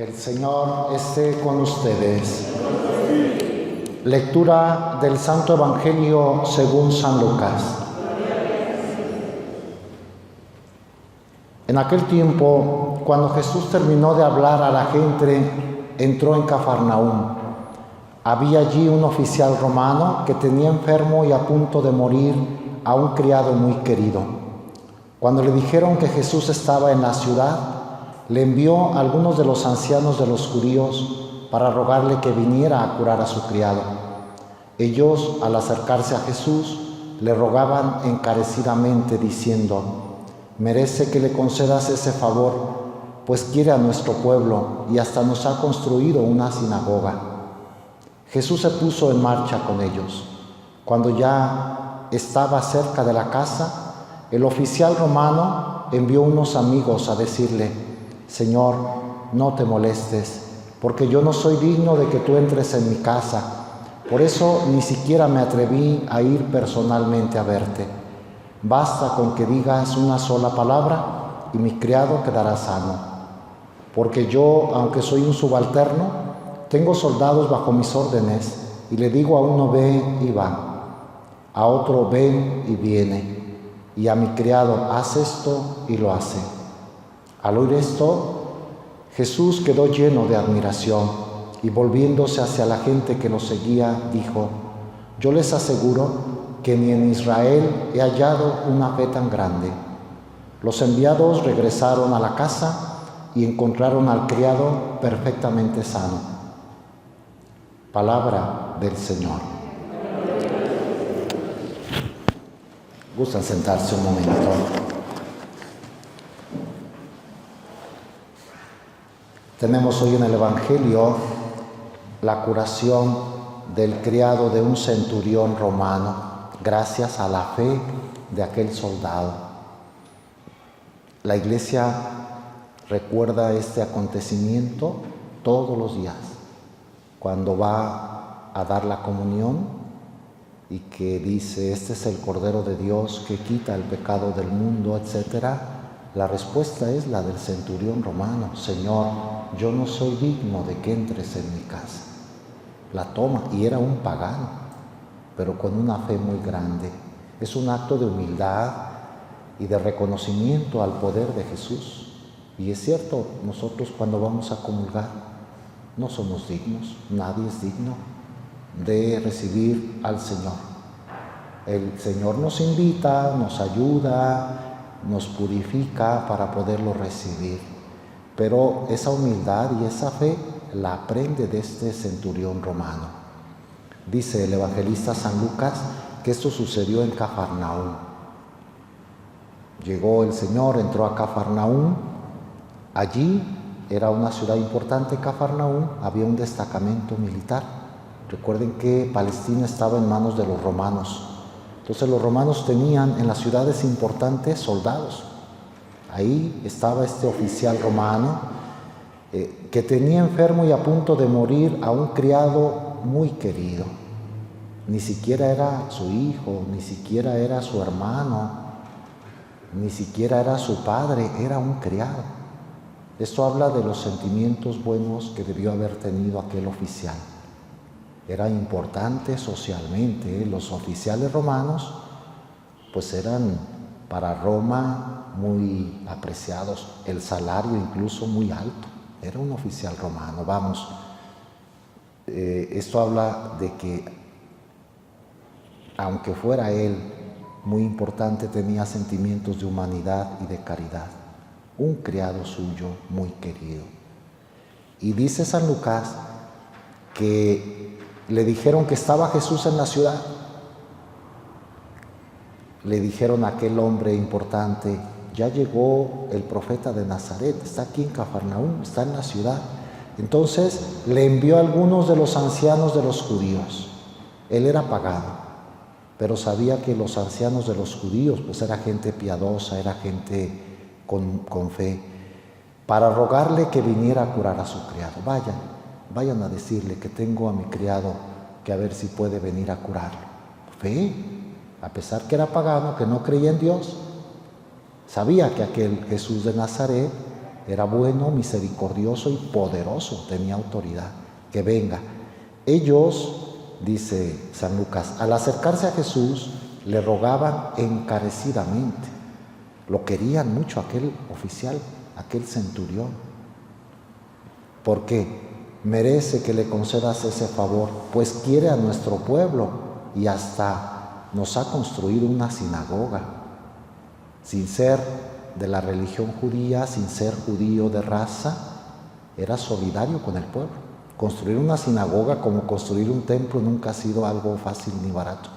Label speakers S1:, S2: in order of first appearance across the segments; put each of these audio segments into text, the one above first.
S1: El Señor esté con ustedes. Lectura del Santo Evangelio según San Lucas. En aquel tiempo, cuando Jesús terminó de hablar a la gente, entró en Cafarnaúm. Había allí un oficial romano que tenía enfermo y a punto de morir a un criado muy querido. Cuando le dijeron que Jesús estaba en la ciudad, le envió a algunos de los ancianos de los judíos para rogarle que viniera a curar a su criado. Ellos, al acercarse a Jesús, le rogaban encarecidamente diciendo: «Merece que le concedas ese favor, pues quiere a nuestro pueblo y hasta nos ha construido una sinagoga». Jesús se puso en marcha con ellos. Cuando ya estaba cerca de la casa, el oficial romano envió unos amigos a decirle: «Señor, no te molestes, porque yo no soy digno de que tú entres en mi casa. Por eso ni siquiera me atreví a ir personalmente a verte. Basta con que digas una sola palabra y mi criado quedará sano. Porque yo, aunque soy un subalterno, tengo soldados bajo mis órdenes, y le digo a uno ve y va, a otro ven y viene, y a mi criado haz esto y lo hace». Al oír esto, Jesús quedó lleno de admiración y volviéndose hacia la gente que lo seguía, dijo: «Yo les aseguro que ni en Israel he hallado una fe tan grande». Los enviados regresaron a la casa y encontraron al criado perfectamente sano. Palabra del Señor. ¿Gustan sentarse un momento? Tenemos hoy en el Evangelio la curación del criado de un centurión romano, gracias a la fe de aquel soldado. La Iglesia recuerda este acontecimiento todos los días, cuando va a dar la comunión y que dice: «Este es el Cordero de Dios que quita el pecado del mundo», etc. La respuesta es la del centurión romano: «Señor, yo no soy digno de que entres en mi casa». La toma, y era un pagano, pero con una fe muy grande. Es un acto de humildad y de reconocimiento al poder de Jesús. Y es cierto, nosotros cuando vamos a comulgar no somos dignos, nadie es digno de recibir al Señor. El Señor nos invita, nos ayuda, nos purifica para poderlo recibir. Pero esa humildad y esa fe la aprende de este centurión romano. Dice el evangelista San Lucas que esto sucedió en Cafarnaúm. Llegó el Señor, entró a Cafarnaúm. Allí era una ciudad importante, Cafarnaúm, había un destacamento militar. Recuerden que Palestina estaba en manos de los romanos. Entonces los romanos tenían en las ciudades importantes soldados. Ahí estaba este oficial romano que tenía enfermo y a punto de morir a un criado muy querido. Ni siquiera era su hijo, ni siquiera era su hermano, ni siquiera era su padre, era un criado. Esto habla de los sentimientos buenos que debió haber tenido aquel oficial. Era importante socialmente. Los oficiales romanos pues eran para Roma muy apreciados, el salario incluso muy alto. Era un oficial romano. Vamos, esto habla de que aunque fuera él muy importante, tenía sentimientos de humanidad y de caridad. Un criado suyo muy querido. Y dice San Lucas que le dijeron que estaba Jesús en la ciudad. Le dijeron a aquel hombre importante: «Ya llegó el profeta de Nazaret, está aquí en Cafarnaúm, está en la ciudad». Entonces le envió a algunos de los ancianos de los judíos. Él era pagano, pero sabía que los ancianos de los judíos pues era gente piadosa, era gente con fe, para rogarle que viniera a curar a su criado. Vayan a decirle que tengo a mi criado, que a ver si puede venir a curarlo. Fe, a pesar que era pagano, que no creía en Dios, sabía que aquel Jesús de Nazaret era bueno, misericordioso y poderoso, tenía autoridad. Que venga. Ellos, dice San Lucas, al acercarse a Jesús, le rogaban encarecidamente. Lo querían mucho aquel oficial, aquel centurión. ¿Por qué? Merece que le concedas ese favor, pues quiere a nuestro pueblo y hasta nos ha construido una sinagoga. Sin ser de la religión judía, sin ser judío de raza, era solidario con el pueblo. Construir una sinagoga como construir un templo nunca ha sido algo fácil ni barato.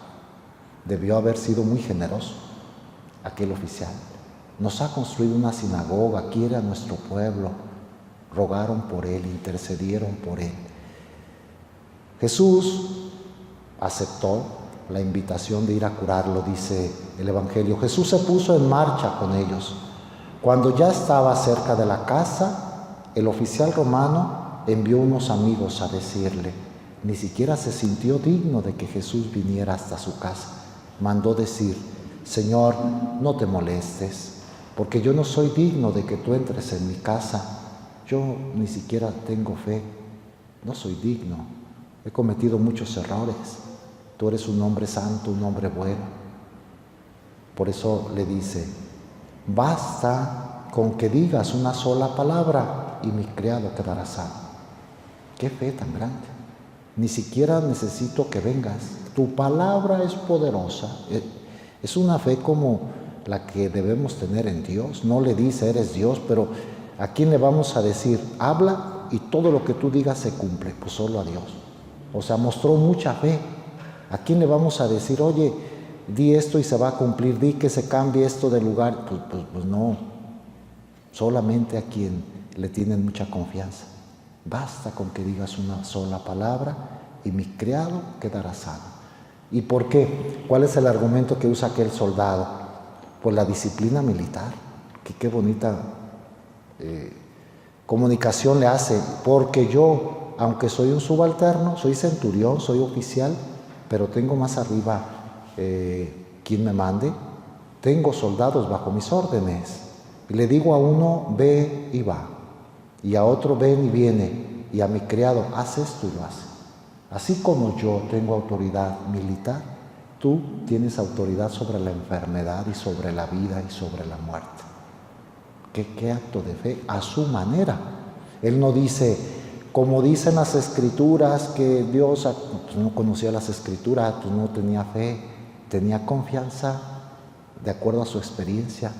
S1: Debió haber sido muy generoso aquel oficial. Nos ha construido una sinagoga, quiere a nuestro pueblo. Rogaron por él, intercedieron por él. Jesús aceptó la invitación de ir a curarlo, dice el Evangelio. Jesús se puso en marcha con ellos. Cuando ya estaba cerca de la casa, el oficial romano envió unos amigos a decirle, ni siquiera se sintió digno de que Jesús viniera hasta su casa. Mandó decir, Señor, no te molestes, porque yo no soy digno de que tú entres en mi casa. Yo ni siquiera tengo fe, no soy digno, he cometido muchos errores. Tú eres un hombre santo, un hombre bueno. Por eso le dice, basta con que digas una sola palabra y mi criado quedará sano. ¡Qué fe tan grande! Ni siquiera necesito que vengas. Tu palabra es poderosa. Es una fe como la que debemos tener en Dios. No le dice, eres Dios, pero ¿a quién le vamos a decir? Habla y todo lo que tú digas se cumple. Pues solo a Dios. O sea, mostró mucha fe. ¿A quién le vamos a decir, oye, di esto y se va a cumplir, di que se cambie esto de lugar? Pues no. Solamente a quien le tienen mucha confianza. Basta con que digas una sola palabra y mi criado quedará sano. ¿Y por qué? ¿Cuál es el argumento que usa aquel soldado? Pues la disciplina militar. Que qué bonita comunicación le hace. Porque yo, aunque soy un subalterno, soy centurión, soy oficial, pero tengo más arriba quien me mande. Tengo soldados bajo mis órdenes. Y le digo a uno, ve y va. Y a otro, ven y viene. Y a mi criado, haz esto y lo hace. Así como yo tengo autoridad militar, tú tienes autoridad sobre la enfermedad y sobre la vida y sobre la muerte. ¿Qué acto de fe? A su manera. Él no dice, como dicen las Escrituras, que Dios no conocía las Escrituras, no tenía fe, tenía confianza de acuerdo a su experiencia.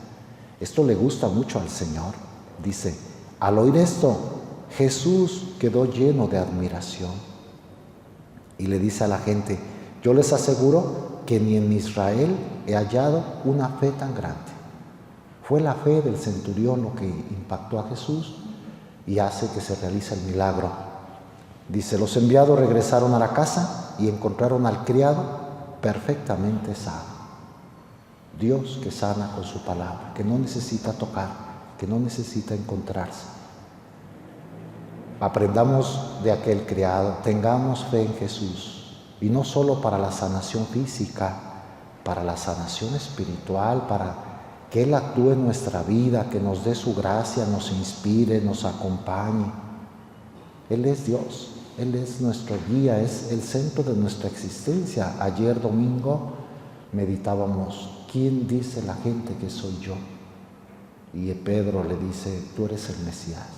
S1: Esto le gusta mucho al Señor. Dice, al oír esto, Jesús quedó lleno de admiración y le dice a la gente, yo les aseguro que ni en Israel he hallado una fe tan grande. Fue la fe del centurión lo que impactó a Jesús y hace que se realice el milagro. Dice, los enviados regresaron a la casa y encontraron al criado perfectamente sano. Dios que sana con su palabra, que no necesita tocar, que no necesita encontrarse. Aprendamos de aquel criado, tengamos fe en Jesús, y no solo para la sanación física, para la sanación espiritual, para que Él actúe en nuestra vida, que nos dé su gracia, nos inspire, nos acompañe. Él es Dios, Él es nuestro guía, es el centro de nuestra existencia. Ayer domingo meditábamos, ¿quién dice la gente que soy yo? Y Pedro le dice, tú eres el Mesías.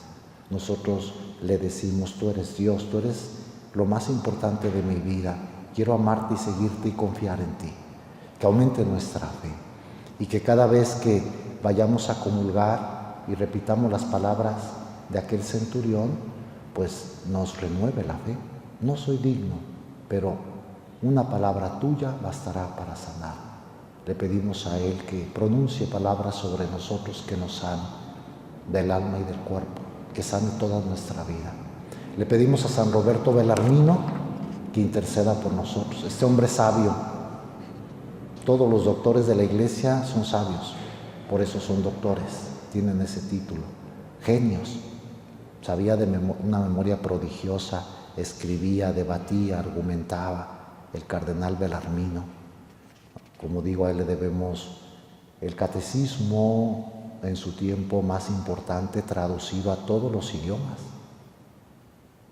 S1: Nosotros le decimos, tú eres Dios, tú eres lo más importante de mi vida. Quiero amarte y seguirte y confiar en ti. Que aumente nuestra fe y que cada vez que vayamos a comulgar y repitamos las palabras de aquel centurión, pues nos renueve la fe. No soy digno, pero una palabra tuya bastará para sanar. Le pedimos a Él que pronuncie palabras sobre nosotros que nos sane del alma y del cuerpo, que sane toda nuestra vida. Le pedimos a San Roberto Belarmino que interceda por nosotros, este hombre sabio. Todos los doctores de la Iglesia son sabios, por eso son doctores, tienen ese título. Genios, sabía de una memoria prodigiosa, escribía, debatía, argumentaba. El cardenal Belarmino, como digo, a él le debemos el catecismo, en su tiempo más importante, traducido a todos los idiomas.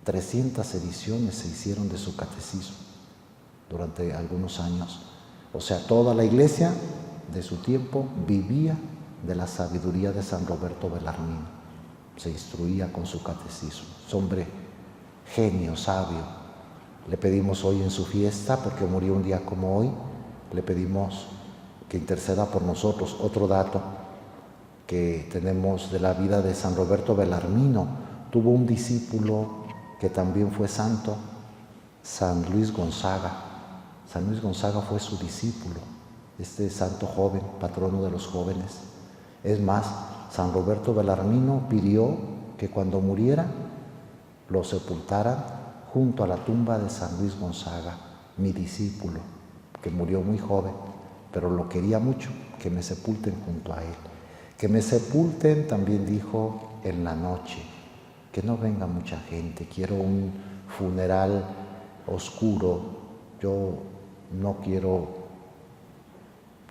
S1: 300 ediciones se hicieron de su catecismo durante algunos años. O sea, toda la iglesia de su tiempo vivía de la sabiduría de San Roberto Bellarmino. Se instruía con su catecismo. Es hombre genio, sabio. Le pedimos hoy en su fiesta, porque murió un día como hoy, le pedimos que interceda por nosotros. Otro dato que tenemos de la vida de San Roberto Bellarmino: tuvo un discípulo que también fue santo, San Luis Gonzaga. San Luis Gonzaga fue su discípulo, este santo joven, patrono de los jóvenes. Es más, San Roberto Bellarmino pidió que cuando muriera lo sepultaran junto a la tumba de San Luis Gonzaga, mi discípulo, que murió muy joven, pero lo quería mucho, que me sepulten junto a él. Que me sepulten, también dijo, en la noche, que no venga mucha gente, quiero un funeral oscuro, yo no quiero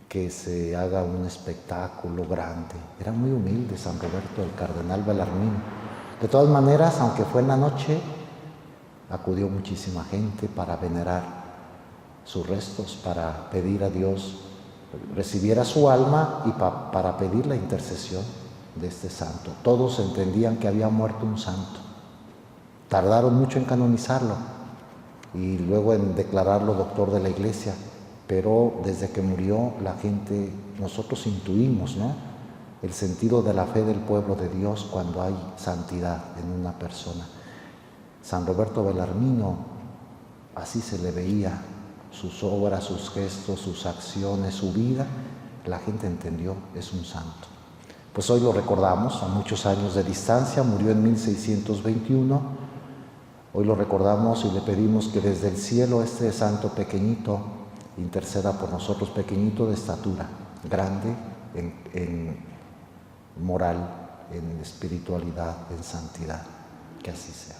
S1: que se haga un espectáculo grande. Era muy humilde San Roberto, el cardenal Bellarmino. De todas maneras, aunque fue en la noche, acudió muchísima gente para venerar sus restos, para pedir a Dios recibiera su alma y para pedir la intercesión de este santo. Todos entendían que había muerto un santo. Tardaron mucho en canonizarlo y luego en declararlo doctor de la Iglesia, pero desde que murió la gente, nosotros intuimos, ¿no?, el sentido de la fe del pueblo de Dios cuando hay santidad en una persona. San Roberto Bellarmino, así se le veía, sus obras, sus gestos, sus acciones, su vida, la gente entendió, es un santo. Pues hoy lo recordamos a muchos años de distancia, murió en 1621, hoy lo recordamos y le pedimos que desde el cielo este santo pequeñito interceda por nosotros, pequeñito de estatura, grande en moral, en espiritualidad, en santidad, que así sea.